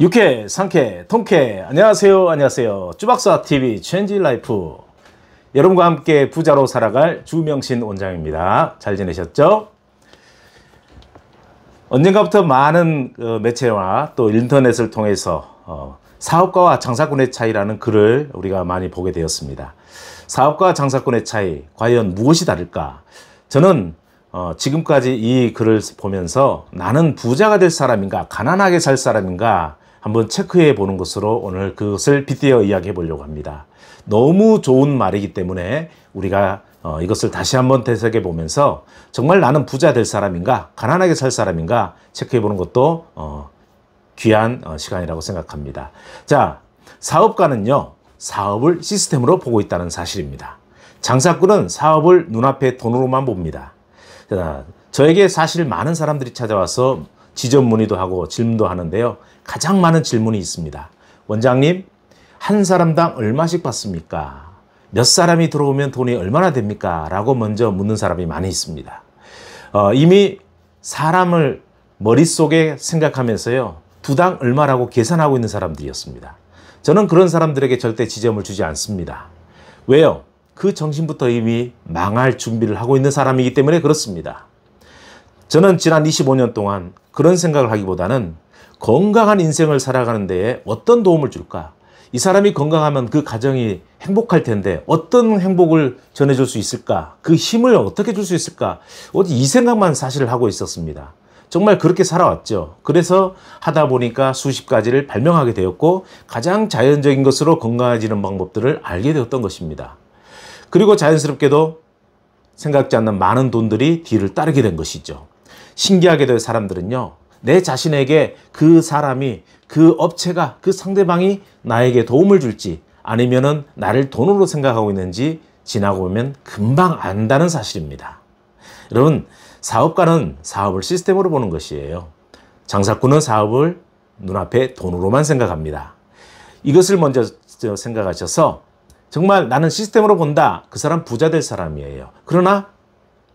유쾌, 상쾌, 통쾌. 안녕하세요. 쭈박사TV 체인지 라이프. 여러분과 함께 부자로 살아갈 주명신 원장입니다. 잘 지내셨죠? 언젠가부터 많은 매체와 또 인터넷을 통해서 사업가와 장사꾼의 차이라는 글을 우리가 많이 보게 되었습니다. 사업가와 장사꾼의 차이, 과연 무엇이 다를까? 저는 지금까지 이 글을 보면서 나는 부자가 될 사람인가, 가난하게 살 사람인가 한번 체크해 보는 것으로 오늘 그것을 빗대어 이야기해 보려고 합니다. 너무 좋은 말이기 때문에 우리가 이것을 다시 한번 되새겨 보면서 정말 나는 부자 될 사람인가, 가난하게 살 사람인가 체크해 보는 것도 귀한 시간이라고 생각합니다. 자, 사업가는요, 사업을 시스템으로 보고 있다는 사실입니다. 장사꾼은 사업을 눈앞에 돈으로만 봅니다. 자, 저에게 사실 많은 사람들이 찾아와서 지점 문의도 하고 질문도 하는데요. 가장 많은 질문이 있습니다. 원장님, 한 사람당 얼마씩 받습니까? 몇 사람이 들어오면 돈이 얼마나 됩니까? 라고 먼저 묻는 사람이 많이 있습니다. 이미 사람을 머릿속에 생각하면서요, 두당 얼마라고 계산하고 있는 사람들이었습니다. 저는 그런 사람들에게 절대 지점을 주지 않습니다. 왜요? 그 정신부터 이미 망할 준비를 하고 있는 사람이기 때문에 그렇습니다. 저는 지난 25년 동안 그런 생각을 하기보다는 건강한 인생을 살아가는 데에 어떤 도움을 줄까? 이 사람이 건강하면 그 가정이 행복할 텐데 어떤 행복을 전해줄 수 있을까? 그 힘을 어떻게 줄 수 있을까? 이 생각만 사실 하고 있었습니다. 정말 그렇게 살아왔죠. 그래서 하다 보니까 수십 가지를 발명하게 되었고 가장 자연적인 것으로 건강해지는 방법들을 알게 되었던 것입니다. 그리고 자연스럽게도 생각지 않는 많은 돈들이 뒤를 따르게 된 것이죠. 신기하게도 사람들은요, 내 자신에게 그 사람이, 그 업체가, 그 상대방이 나에게 도움을 줄지 아니면은 나를 돈으로 생각하고 있는지 지나고 보면 금방 안다는 사실입니다. 여러분, 사업가는 사업을 시스템으로 보는 것이에요. 장사꾼은 사업을 눈앞에 돈으로만 생각합니다. 이것을 먼저 생각하셔서 정말 나는 시스템으로 본다. 그 사람 부자 될 사람이에요. 그러나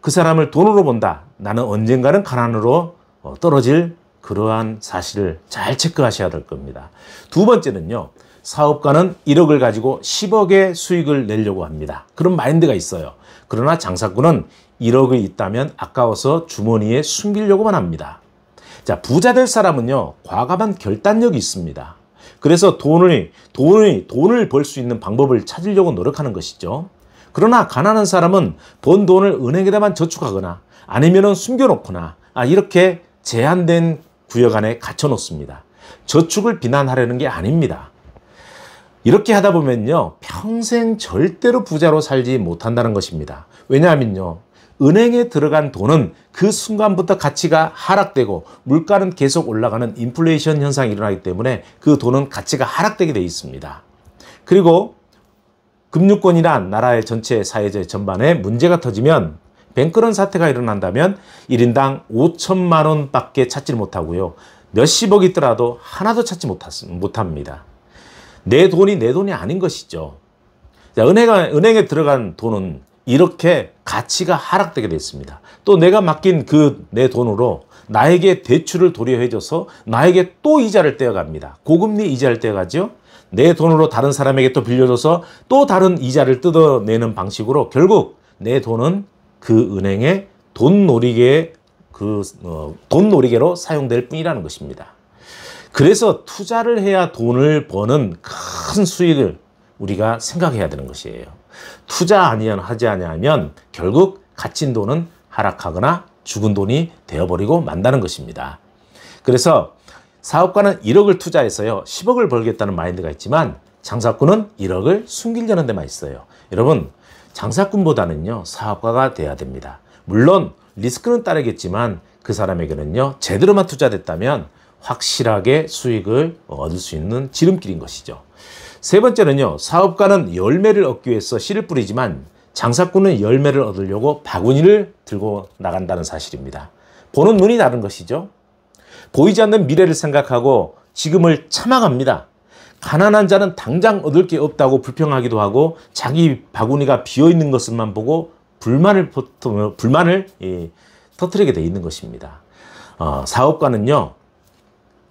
그 사람을 돈으로 본다. 나는 언젠가는 가난으로 떨어질 그러한 사실을 잘 체크하셔야 될 겁니다. 두 번째는요, 사업가는 1억을 가지고 10억의 수익을 내려고 합니다. 그런 마인드가 있어요. 그러나 장사꾼은 1억이 있다면 아까워서 주머니에 숨기려고만 합니다. 자, 부자 될 사람은요, 과감한 결단력이 있습니다. 그래서 돈을 벌 수 있는 방법을 찾으려고 노력하는 것이죠. 그러나 가난한 사람은 번 돈을 은행에다만 저축하거나 아니면은 숨겨놓거나 이렇게 제한된 구역 안에 갇혀 놓습니다. 저축을 비난하려는 게 아닙니다. 이렇게 하다 보면요, 평생 절대로 부자로 살지 못한다는 것입니다. 왜냐하면요, 은행에 들어간 돈은 그 순간부터 가치가 하락되고 물가는 계속 올라가는 인플레이션 현상이 일어나기 때문에 그 돈은 가치가 하락되게 되어 있습니다. 그리고 금융권이나 나라의 전체 사회적 전반에 문제가 터지면 뱅크런 사태가 일어난다면 1인당 5천만 원밖에 찾지 못하고요. 몇십억 있더라도 하나도 찾지 못합니다. 내 돈이 아닌 것이죠. 자, 은행에 들어간 돈은 이렇게 가치가 하락되게 됐습니다. 또 내가 맡긴 내 돈으로 나에게 대출을 도려해줘서 나에게 또 이자를 떼어갑니다. 고금리 이자를 떼어가죠. 내 돈으로 다른 사람에게 또 빌려줘서 또 다른 이자를 뜯어내는 방식으로 결국 내 돈은 그 은행의 돈놀이개로 사용될 뿐이라는 것입니다. 그래서 투자를 해야 돈을 버는 큰 수익을 우리가 생각해야 되는 것이에요. 투자 하지 않으면 결국 갇힌 돈은 하락하거나 죽은 돈이 되어버리고 만다는 것입니다. 그래서 사업가는 1억을 투자해서요, 10억을 벌겠다는 마인드가 있지만 장사꾼은 1억을 숨기려는 데만 있어요. 여러분, 장사꾼보다는요, 사업가가 돼야 됩니다. 물론 리스크는 따르겠지만 그 사람에게는요, 제대로만 투자됐다면 확실하게 수익을 얻을 수 있는 지름길인 것이죠. 세 번째는요, 사업가는 열매를 얻기 위해서 씨를 뿌리지만 장사꾼은 열매를 얻으려고 바구니를 들고 나간다는 사실입니다. 보는 눈이 다른 것이죠. 보이지 않는 미래를 생각하고 지금을 참아갑니다. 가난한 자는 당장 얻을 게 없다고 불평하기도 하고 자기 바구니가 비어있는 것을만 보고 불만을 터뜨리게 돼 있는 것입니다. 사업가는요,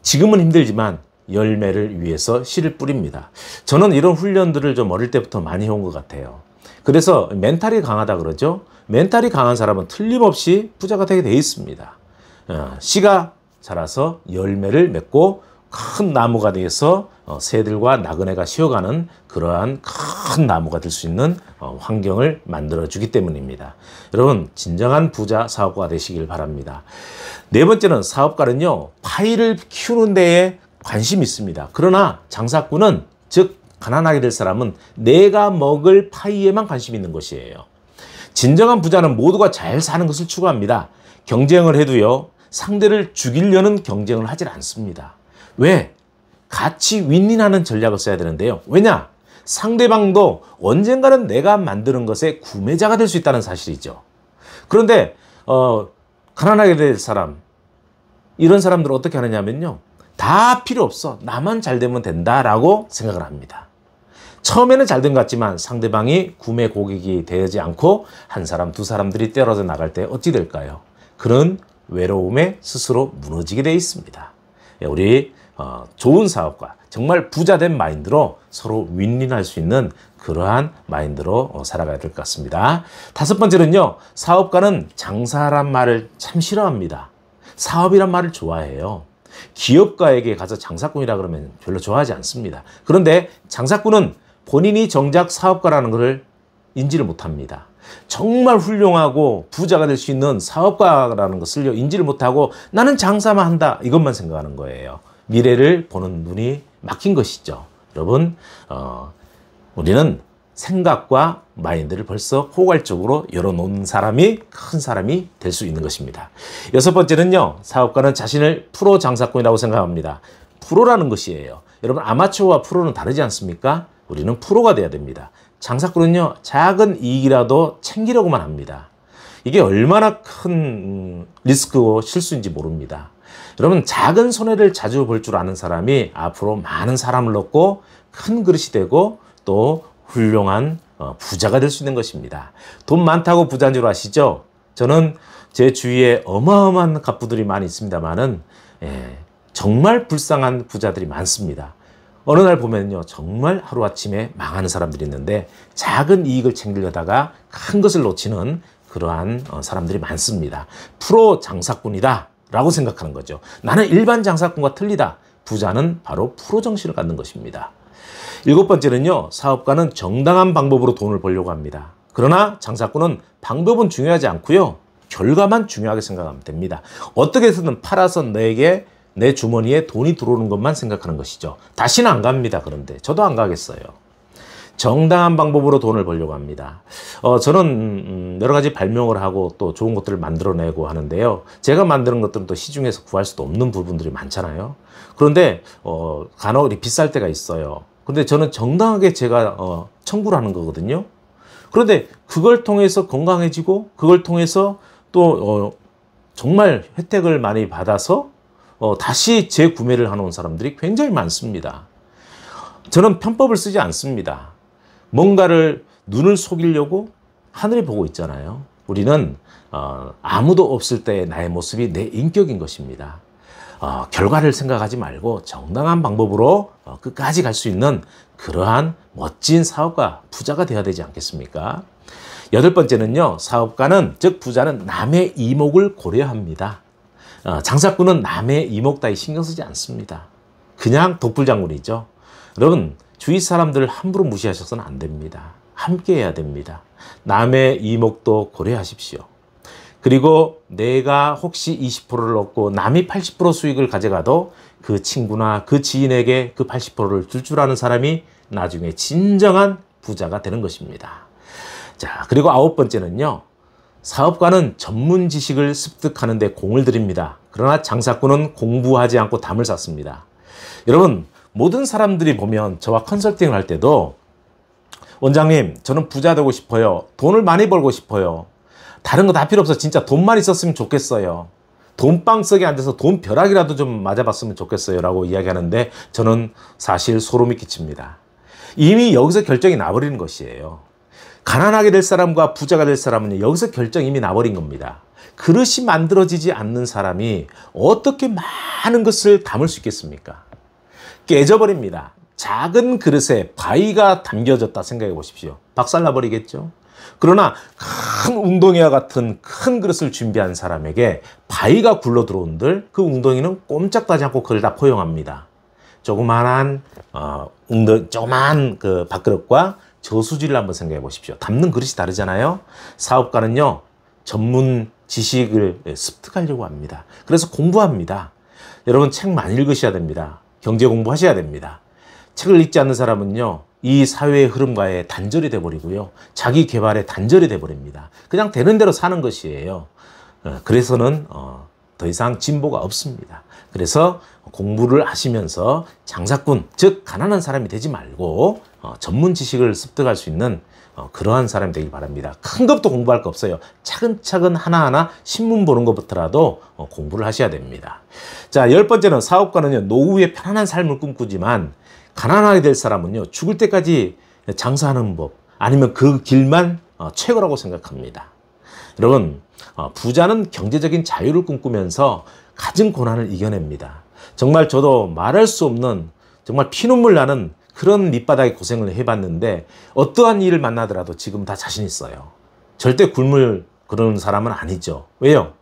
지금은 힘들지만 열매를 위해서 씨를 뿌립니다. 저는 이런 훈련들을 좀 어릴 때부터 많이 해온 것 같아요. 그래서 멘탈이 강하다 그러죠. 멘탈이 강한 사람은 틀림없이 부자가 되게 돼 있습니다. 씨가 자라서 열매를 맺고 큰 나무가 되어서 새들과 나그네가 쉬어가는 그러한 큰 나무가 될 수 있는 환경을 만들어주기 때문입니다. 여러분, 진정한 부자 사업가가 되시길 바랍니다. 네 번째는, 사업가는요, 파이를 키우는 데에 관심이 있습니다. 그러나 장사꾼은, 즉 가난하게 될 사람은 내가 먹을 파이에만 관심이 있는 것이에요. 진정한 부자는 모두가 잘 사는 것을 추구합니다. 경쟁을 해도요, 상대를 죽이려는 경쟁을 하질 않습니다. 왜? 같이 윈윈하는 전략을 써야 되는데요. 왜냐? 상대방도 언젠가는 내가 만드는 것의 구매자가 될 수 있다는 사실이죠. 그런데 가난하게 될 사람, 이런 사람들은 어떻게 하느냐면요, 다 필요 없어, 나만 잘 되면 된다라고 생각을 합니다. 처음에는 잘 된 것 같지만 상대방이 구매 고객이 되지 않고 한 사람, 두 사람들이 떨어져 나갈 때 어찌 될까요? 그런 외로움에 스스로 무너지게 되어 있습니다. 우리 좋은 사업가, 정말 부자된 마인드로 서로 윈윈할 수 있는 그러한 마인드로 살아가야 될 것 같습니다. 다섯 번째는요, 사업가는 장사란 말을 참 싫어합니다. 사업이란 말을 좋아해요. 기업가에게 가서 장사꾼이라 그러면 별로 좋아하지 않습니다. 그런데 장사꾼은 본인이 정작 사업가라는 것을 인지를 못합니다. 정말 훌륭하고 부자가 될 수 있는 사업가라는 것을 인지를 못하고 나는 장사만 한다, 이것만 생각하는 거예요. 미래를 보는 눈이 막힌 것이죠. 여러분, 우리는 생각과 마인드를 벌써 포괄적으로 열어놓은 사람이 큰 사람이 될 수 있는 것입니다. 여섯 번째는요, 사업가는 자신을 프로 장사꾼이라고 생각합니다. 프로라는 것이에요. 여러분, 아마추어와 프로는 다르지 않습니까? 우리는 프로가 돼야 됩니다. 장사꾼은요, 작은 이익이라도 챙기려고만 합니다. 이게 얼마나 큰 리스크고 실수인지 모릅니다. 여러분, 작은 손해를 자주 볼 줄 아는 사람이 앞으로 많은 사람을 얻고 큰 그릇이 되고 또 훌륭한 부자가 될 수 있는 것입니다. 돈 많다고 부자인 줄 아시죠? 저는 제 주위에 어마어마한 갑부들이 많이 있습니다만은 정말 불쌍한 부자들이 많습니다. 어느 날 보면요, 정말 하루아침에 망하는 사람들이 있는데 작은 이익을 챙기려다가 큰 것을 놓치는 그러한 사람들이 많습니다. 프로 장사꾼이다 라고 생각하는 거죠. 나는 일반 장사꾼과 틀리다. 부자는 바로 프로 정신을 갖는 것입니다. 일곱 번째는요, 사업가는 정당한 방법으로 돈을 벌려고 합니다. 그러나 장사꾼은 방법은 중요하지 않고요, 결과만 중요하게 생각하면 됩니다. 어떻게 해서든 팔아서 내 주머니에 돈이 들어오는 것만 생각하는 것이죠. 다시는 안 갑니다. 그런데 저도 안 가겠어요. 정당한 방법으로 돈을 벌려고 합니다. 저는 여러 가지 발명을 하고 또 좋은 것들을 만들어내고 하는데요. 제가 만드는 것들은 또 시중에서 구할 수도 없는 부분들이 많잖아요. 그런데 간혹 비쌀 때가 있어요. 근데 저는 정당하게 제가 청구를 하는 거거든요. 그런데 그걸 통해서 건강해지고 그걸 통해서 또 정말 혜택을 많이 받아서 다시 재구매를 하는 사람들이 굉장히 많습니다. 저는 편법을 쓰지 않습니다. 뭔가를 눈을 속이려고 하늘이 보고 있잖아요. 우리는 아무도 없을 때의 나의 모습이 내 인격인 것입니다. 결과를 생각하지 말고 정당한 방법으로 끝까지 갈 수 있는 그러한 멋진 사업가, 부자가 되어야 되지 않겠습니까? 여덟 번째는요, 사업가는, 즉 부자는 남의 이목을 고려합니다. 장사꾼은 남의 이목 따위 신경 쓰지 않습니다. 그냥 독불장군이죠. 여러분, 주위 사람들을 함부로 무시하셔서는 안 됩니다. 함께 해야 됩니다. 남의 이목도 고려하십시오. 그리고 내가 혹시 20%를 얻고 남이 80% 수익을 가져가도 그 친구나 그 지인에게 그 80%를 줄 줄 아는 사람이 나중에 진정한 부자가 되는 것입니다. 자, 그리고 아홉 번째는요, 사업가는 전문 지식을 습득하는 데 공을 들입니다. 그러나 장사꾼은 공부하지 않고 담을 쌓습니다. 여러분, 모든 사람들이 보면 저와 컨설팅을 할 때도, 원장님, 저는 부자 되고 싶어요. 돈을 많이 벌고 싶어요. 다른 거 다 필요 없어. 진짜 돈만 있었으면 좋겠어요. 돈방석에 앉아서 돈 벼락이라도 좀 맞아봤으면 좋겠어요 라고 이야기하는데, 저는 사실 소름이 끼칩니다. 이미 여기서 결정이 나버리는 것이에요. 가난하게 될 사람과 부자가 될 사람은 여기서 결정이 이미 나버린 겁니다. 그릇이 만들어지지 않는 사람이 어떻게 많은 것을 담을 수 있겠습니까? 깨져버립니다. 작은 그릇에 바위가 담겨졌다 생각해 보십시오. 박살나버리겠죠. 그러나 큰 웅덩이와 같은 큰 그릇을 준비한 사람에게 바위가 굴러 들어온들 그 웅덩이는 꼼짝도 하지 않고 그걸 다 포용합니다. 조그만한 조그만 그 밥그릇과 저수지를 한번 생각해 보십시오. 담는 그릇이 다르잖아요. 사업가는요, 전문 지식을 습득하려고 합니다. 그래서 공부합니다. 여러분, 책 많이 읽으셔야 됩니다. 경제 공부하셔야 됩니다. 책을 읽지 않는 사람은요, 이 사회의 흐름과의 단절이 돼버리고요, 자기 개발에 단절이 돼버립니다. 그냥 되는 대로 사는 것이에요. 그래서는 더 이상 진보가 없습니다. 그래서 공부를 하시면서 장사꾼, 즉 가난한 사람이 되지 말고 전문 지식을 습득할 수 있는 그러한 사람이 되길 바랍니다. 큰 것도 공부할 거 없어요. 차근차근 하나하나 신문 보는 것부터라도 공부를 하셔야 됩니다. 자, 10번째는 사업가는요, 노후에 편안한 삶을 꿈꾸지만 가난하게 될 사람은요, 죽을 때까지 장사하는 법, 아니면 그 길만 최고라고 생각합니다. 여러분, 부자는 경제적인 자유를 꿈꾸면서 가진 고난을 이겨냅니다. 정말 저도 말할 수 없는, 정말 피눈물 나는 그런 밑바닥의 고생을 해봤는데 어떠한 일을 만나더라도 지금 다 자신 있어요. 절대 굶을 그런 사람은 아니죠. 왜요?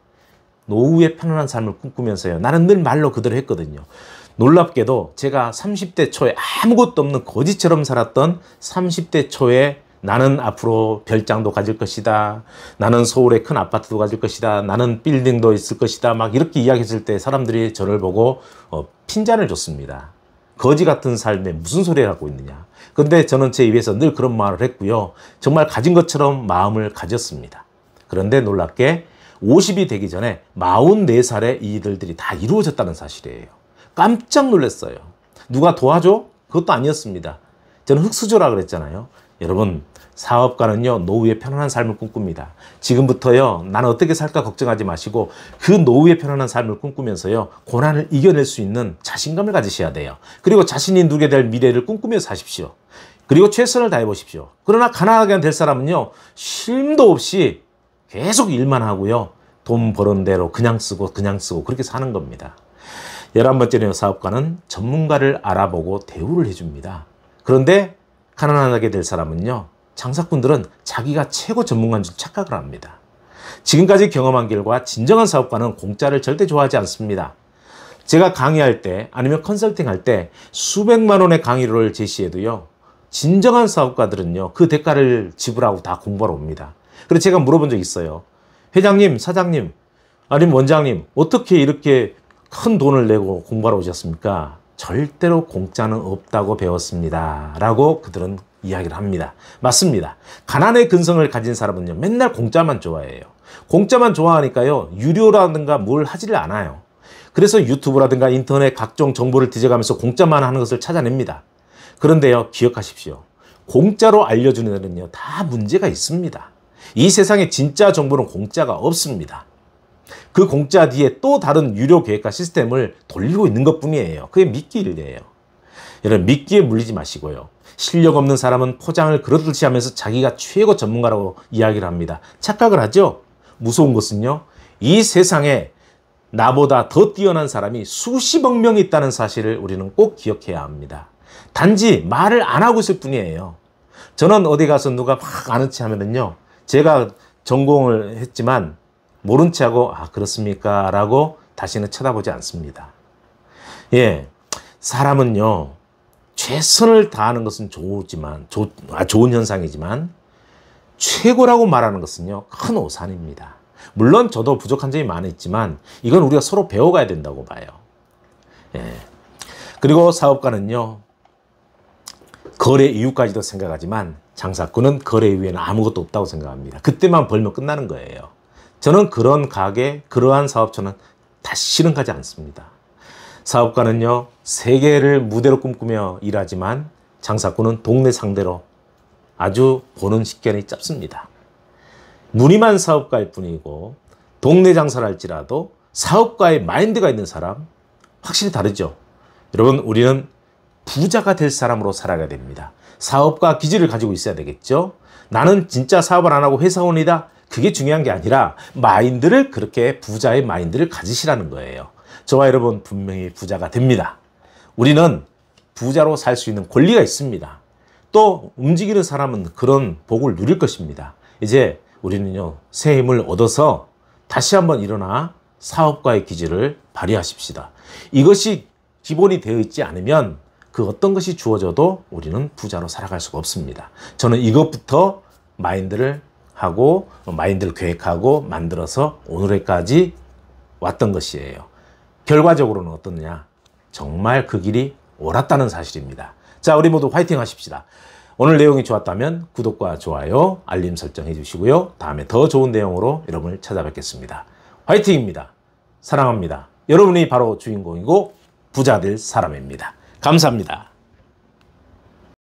노후의 편안한 삶을 꿈꾸면서요, 나는 늘 말로 그대로 했거든요. 놀랍게도 제가 30대 초에 아무것도 없는 거지처럼 살았던 30대 초에 나는 앞으로 별장도 가질 것이다, 나는 서울에 큰 아파트도 가질 것이다, 나는 빌딩도 있을 것이다, 막 이렇게 이야기했을 때 사람들이 저를 보고 핀잔을 줬습니다. 거지 같은 삶에 무슨 소리를 하고 있느냐. 근데 저는 제 입에서 늘 그런 말을 했고요, 정말 가진 것처럼 마음을 가졌습니다. 그런데 놀랍게 50이 되기 전에 44살에 이 일들이 다 이루어졌다는 사실이에요. 깜짝 놀랐어요. 누가 도와줘? 그것도 아니었습니다. 저는 흙수저라 그랬잖아요. 여러분, 사업가는요, 노후의 편안한 삶을 꿈꿉니다. 지금부터요, 나는 어떻게 살까 걱정하지 마시고 그 노후의 편안한 삶을 꿈꾸면서요, 고난을 이겨낼 수 있는 자신감을 가지셔야 돼요. 그리고 자신이 누게 될 미래를 꿈꾸며 사십시오. 그리고 최선을 다해 보십시오. 그러나 가난하게 될 사람은요, 쉼도 없이 계속 일만 하고요, 돈 버는 대로 그냥 쓰고 그렇게 사는 겁니다. 11번째는 사업가는 전문가를 알아보고 대우를 해줍니다. 그런데 가난하게 될 사람은요, 장사꾼들은 자기가 최고 전문가인 줄 착각을 합니다. 지금까지 경험한 결과 진정한 사업가는 공짜를 절대 좋아하지 않습니다. 제가 강의할 때 아니면 컨설팅할 때 수백만 원의 강의를 제시해도요, 진정한 사업가들은요, 그 대가를 지불하고 다 공부하러 옵니다. 그래서 제가 물어본 적 있어요. 회장님, 사장님, 아니면 원장님, 어떻게 이렇게 큰 돈을 내고 공부하러 오셨습니까? 절대로 공짜는 없다고 배웠습니다. 라고 그들은 이야기를 합니다. 맞습니다. 가난의 근성을 가진 사람은요, 맨날 공짜만 좋아해요. 공짜만 좋아하니까요, 유료라든가 뭘 하지를 않아요. 그래서 유튜브라든가 인터넷 각종 정보를 뒤져가면서 공짜만 하는 것을 찾아냅니다. 그런데요, 기억하십시오. 공짜로 알려주는 데는요, 다 문제가 있습니다. 이 세상에 진짜 정보는 공짜가 없습니다. 그 공짜 뒤에 또 다른 유료 계획과 시스템을 돌리고 있는 것 뿐이에요. 그게 미끼예요. 여러분, 미끼에 물리지 마시고요. 실력 없는 사람은 포장을 그렇듯이 하면서 자기가 최고 전문가라고 이야기를 합니다. 착각을 하죠? 무서운 것은요, 이 세상에 나보다 더 뛰어난 사람이 수십억 명이 있다는 사실을 우리는 꼭 기억해야 합니다. 단지 말을 안 하고 있을 뿐이에요. 저는 어디 가서 누가 막 아는 체 하면은요, 제가 전공을 했지만 모른 체 하고, 아, 그렇습니까? 라고 다시는 쳐다보지 않습니다. 예, 사람은요, 최선을 다하는 것은 좋은 현상이지만 최고라고 말하는 것은요, 큰 오산입니다. 물론 저도 부족한 점이 많이 있지만 이건 우리가 서로 배워가야 된다고 봐요. 예. 그리고 사업가는요, 거래 이유까지도 생각하지만 장사꾼은 거래 이후에는 아무것도 없다고 생각합니다. 그때만 벌면 끝나는 거예요. 저는 그런 가게, 그러한 사업처는 다시는 가지 않습니다. 사업가는요, 세계를 무대로 꿈꾸며 일하지만 장사꾼은 동네 상대로 아주 보는 식견이 짧습니다. 무늬만 사업가일 뿐이고 동네 장사를 할지라도 사업가의 마인드가 있는 사람, 확실히 다르죠. 여러분, 우리는 부자가 될 사람으로 살아가야 됩니다. 사업가 기질을 가지고 있어야 되겠죠. 나는 진짜 사업을 안 하고 회사원이다. 그게 중요한 게 아니라 마인드를, 그렇게 부자의 마인드를 가지시라는 거예요. 저와 여러분 분명히 부자가 됩니다. 우리는 부자로 살 수 있는 권리가 있습니다. 또 움직이는 사람은 그런 복을 누릴 것입니다. 이제 우리는요, 새 힘을 얻어서 다시 한번 일어나 사업가의 기질을 발휘하십시다. 이것이 기본이 되어 있지 않으면 그 어떤 것이 주어져도 우리는 부자로 살아갈 수가 없습니다. 저는 이것부터 마인드를 하고 마인드를 계획하고 만들어서 오늘까지 왔던 것이에요. 결과적으로는 어떻냐? 정말 그 길이 옳았다는 사실입니다. 자, 우리 모두 화이팅 하십시다. 오늘 내용이 좋았다면 구독과 좋아요, 알림 설정해 주시고요. 다음에 더 좋은 내용으로 여러분을 찾아뵙겠습니다. 화이팅입니다. 사랑합니다. 여러분이 바로 주인공이고 부자 될 사람입니다. 감사합니다.